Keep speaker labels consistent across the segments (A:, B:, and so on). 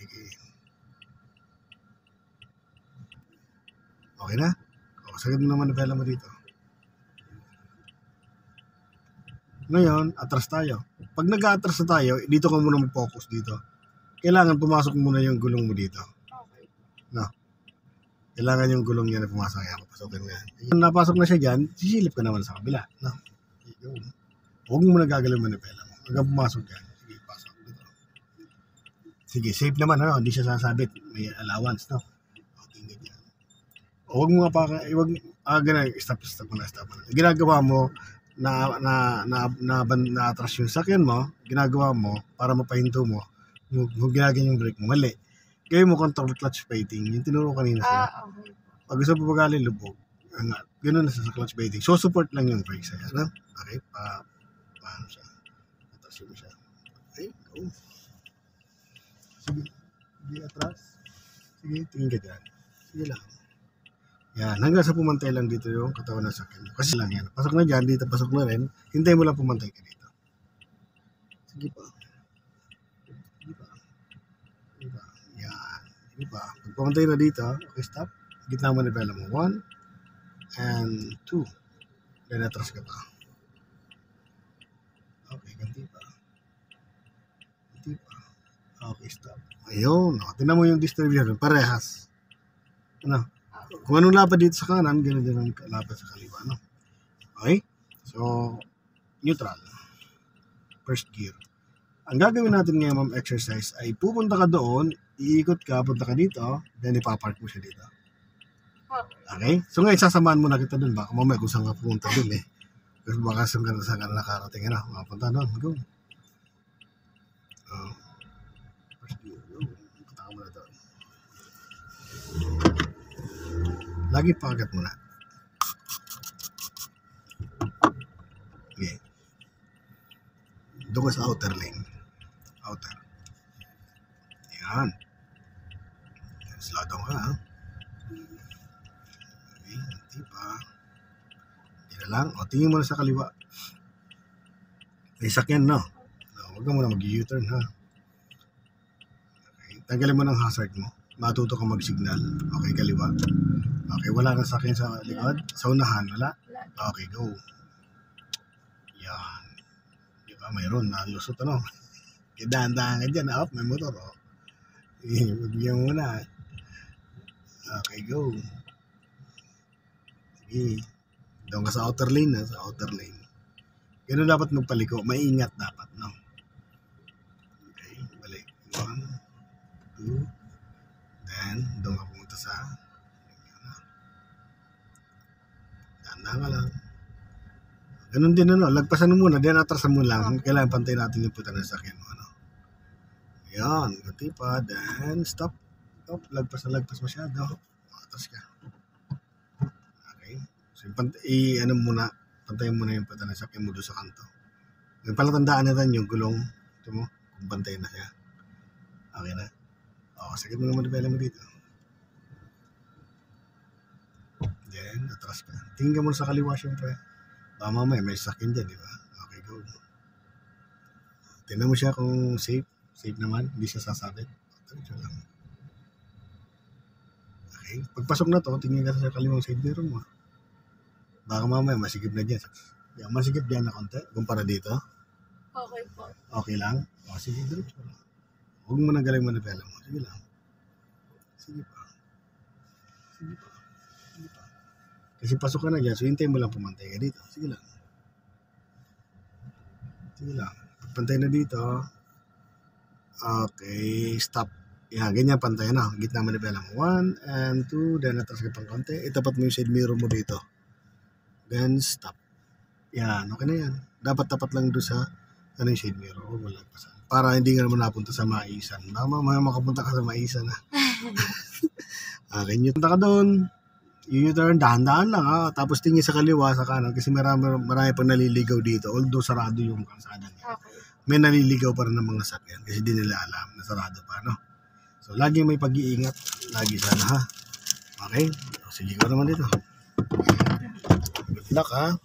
A: Sige. Okay na? O, sagad mo naman manibela mo dito. Ngayon, atras tayo. Pag nag-atras na tayo, dito ka muna mag-focus dito. Kailangan pumasok muna yung gulong mo dito. No? Kailangan yung gulong niya na pumasok. Kaya papasokin mo yan. Napasok na siya dyan, sisilip ka naman sa kabila. No? Huwag mo muna gagalaw manibela mo. Hanggang pumasok dyan. Sige, pasok dito. Sige, safe naman. Ano? Hindi siya sasabit. May allowance. No? Okay, ganyan. Huwag mo nga pa, ganun, stop mo na. Ginagawa mo, na-atras yung sakyan mo, ginagawa mo, para mapahinto mo, yung ginagawa yung brake mo, mali. Gawin mo control clutch baiting, yung tinuro kanina siya.
B: Okay.
A: Pag gusto mo pagali, lubog. Ganun na sa clutch baiting. So, support lang yung brake sa'yo. Ano? Okay, paano siya? Atras mo siya. Okay, go. Sige, atras. Sige, tingin ka dyan. Sige lang. Yan, hanggang sa pumantay lang dito yung katawan ng sakyan. Kasi lang yan. Pasok na dyan, dito pasok na rin. Hintay mo lang pumantay ka dito. Sige pa. Sige pa. Sige pa. Yan. Sige pa. Pag pumantay na dito, okay, stop. Gitna mo nivela mo. 1 and 2. Then atras ka pa. Okay, ganti pa. Ganti pa. Okay, stop. Ayun. Tingnan mo yung distribution. Parehas. Ano? Kung anong lapad dito sa kanan, gano'n din ang lapad sa kaliwa, no? Okay? So, neutral. First gear. Ang gagawin natin ngayon, ma'am, exercise, ay pupunta ka doon, iikot ka, punta ka dito, then ipapark mo siya dito. Okay? So, ngayon, sasamahan mo na kita doon. Baka mamaya kung saan ka pupunta doon, eh. Kasi baka saan ka nakarating, ano? Mapunta doon. Go. First gear. Go. Punta ka muna doon. Lagi pakagat muna. Okay. Doon ka sa outer lane. Outer. Yan. Slow down ka, ha? Okay. Hindi pa. Hindi na lang. O, tingin mo na sa kaliwa. May sakyan, no? Huwag ka muna mag-U-turn, ha? Okay. Tanggalin mo ng hazard mo. Matuto ka mag-signal. Okay, kaliwa. Okay, wala kang sakyan sa likod? Sa unahan, wala? Okay, go. Yan. Di ba, mayroon. Nalusot, ano? Kaya dahan-dahan ka dyan. May motor, oh. Bigyan mo na. Okay, go. Sige. Doon ka sa outer lane, ha? Sa outer lane. Ganun dapat magpaliko. Maingat dapat, no? Okay, balik. 1, 2, then, doon ka pumunta sa dahan ka lang. Ganun din, ano, lagpasan mo muna, then atrasan mo lang. Kailangan pantay natin yung puta ng sakyan mo, ano. Yan, ganti pa, then stop. Stop, lagpas masyado. Atras ka. Okay. So, ano muna, pantayin mo na yung puta ng sakyan mo doon sa kanto. Yung palatandaan natin yung gulong, ito mo, kung pantay na siya. Okay na. O, sakit mo naman nivela mo dito. Then, atras ka. Tingin ka muna sa kaliwa, syempre. Baka mamaya, may sakyan dyan, di ba? Okay, go. Tingnan mo siya kung safe. Safe naman. Hindi siya sasabit. Diretso lang. Okay. Pagpasok na to, tingin ka sa kaliwang side mirror mo. Baka mamaya, masigip na dyan. Yung masigip dyan na konti. Kumpara dito.
B: Okay po.
A: Okay lang? O, sige, diretso lang. Huwag mo nang galing manivela mo. Sige lang. Sige pa. Sige pa. Sige pa. Kasi pasok ka na dyan, so hintay mo lang pumantay ka dito. Sige lang. Sige lang. Pagpantay na dito, okay, stop. Yan, ganyan pantay na. Gitna manivela mo. 1 and 2, then atras ka pang konti. Itapat mo yung side mirror mo dito. Then stop. Yan, okay na yan. Dapat tapat lang doon sa yung side mirror. Huwag mo lagpasan. Para hindi ka naman napunta sa maisan. Mamaya makapunta ka sa maisan, ha. Okay, punta ka doon. U-turn, dahan-dahan lang, ha. Tapos tingin sa kaliwa, sa kanan. Kasi marami pang naliligaw dito. Although sarado yung kalsada niya. Okay. May naliligaw pa rin ng mga sakyan. Kasi di nila alam na sarado pa, no? So, lagi may pag-iingat. Lagi sana, ha. Okay? So, sige ko naman dito. Good luck, ha.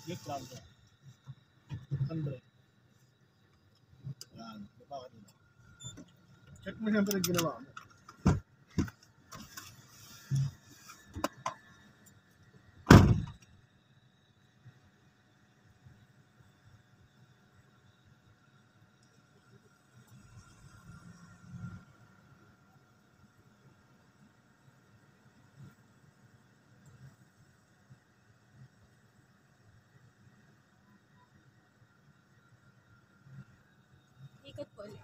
A: Neutral ka. Handbrake. Yan. Baba ka dito. Check mo siyempre yung ginawa mo.
B: Ikot po ulit.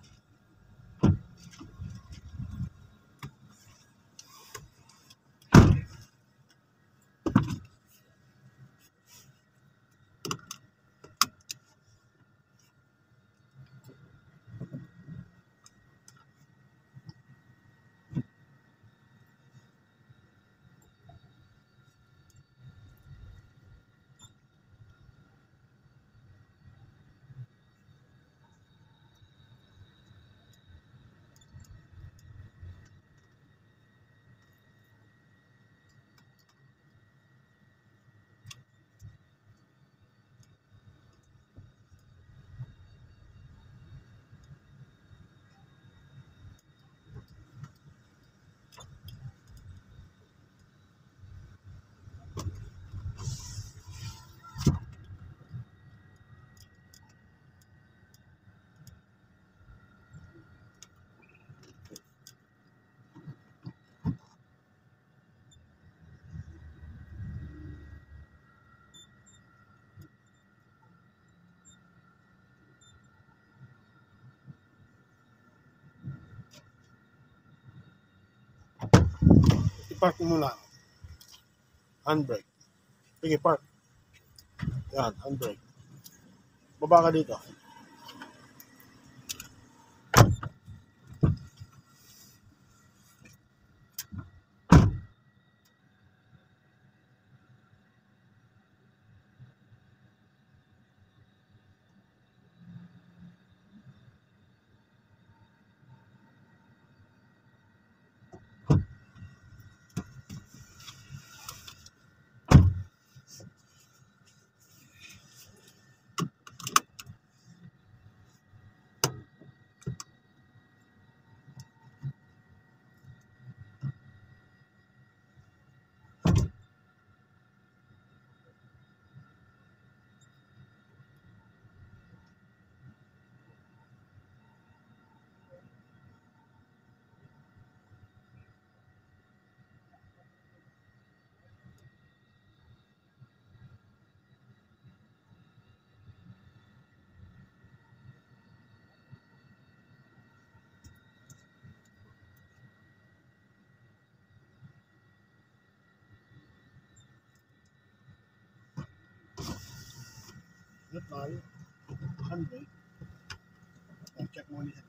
B: I-park mo lang. Handbrake. Sige, park. Yan, handbrake. Baba ka dito. Neutral. Handbrake. Check mo ulit.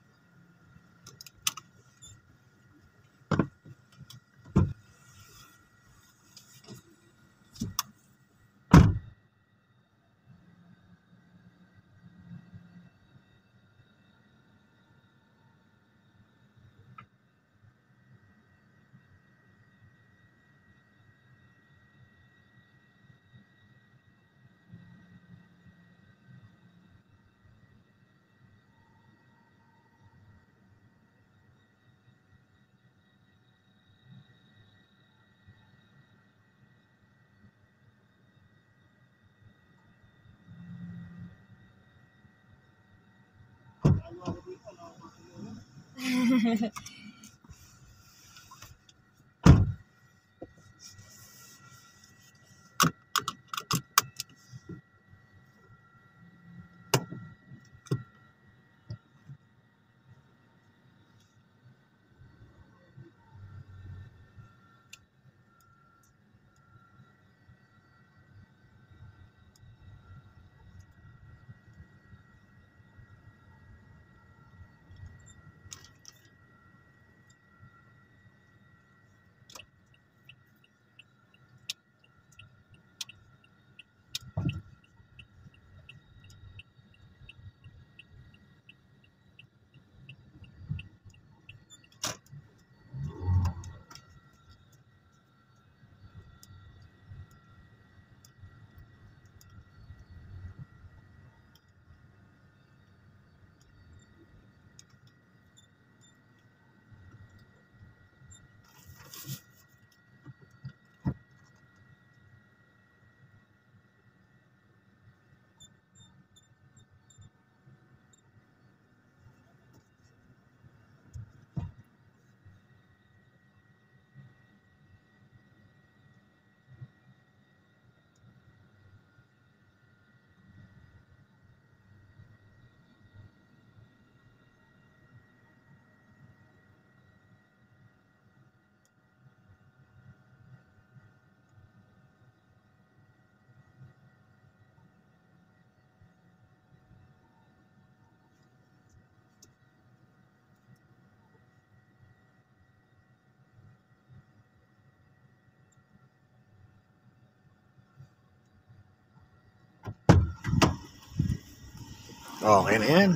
A: Okay na yan.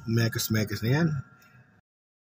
A: Mekos na yan.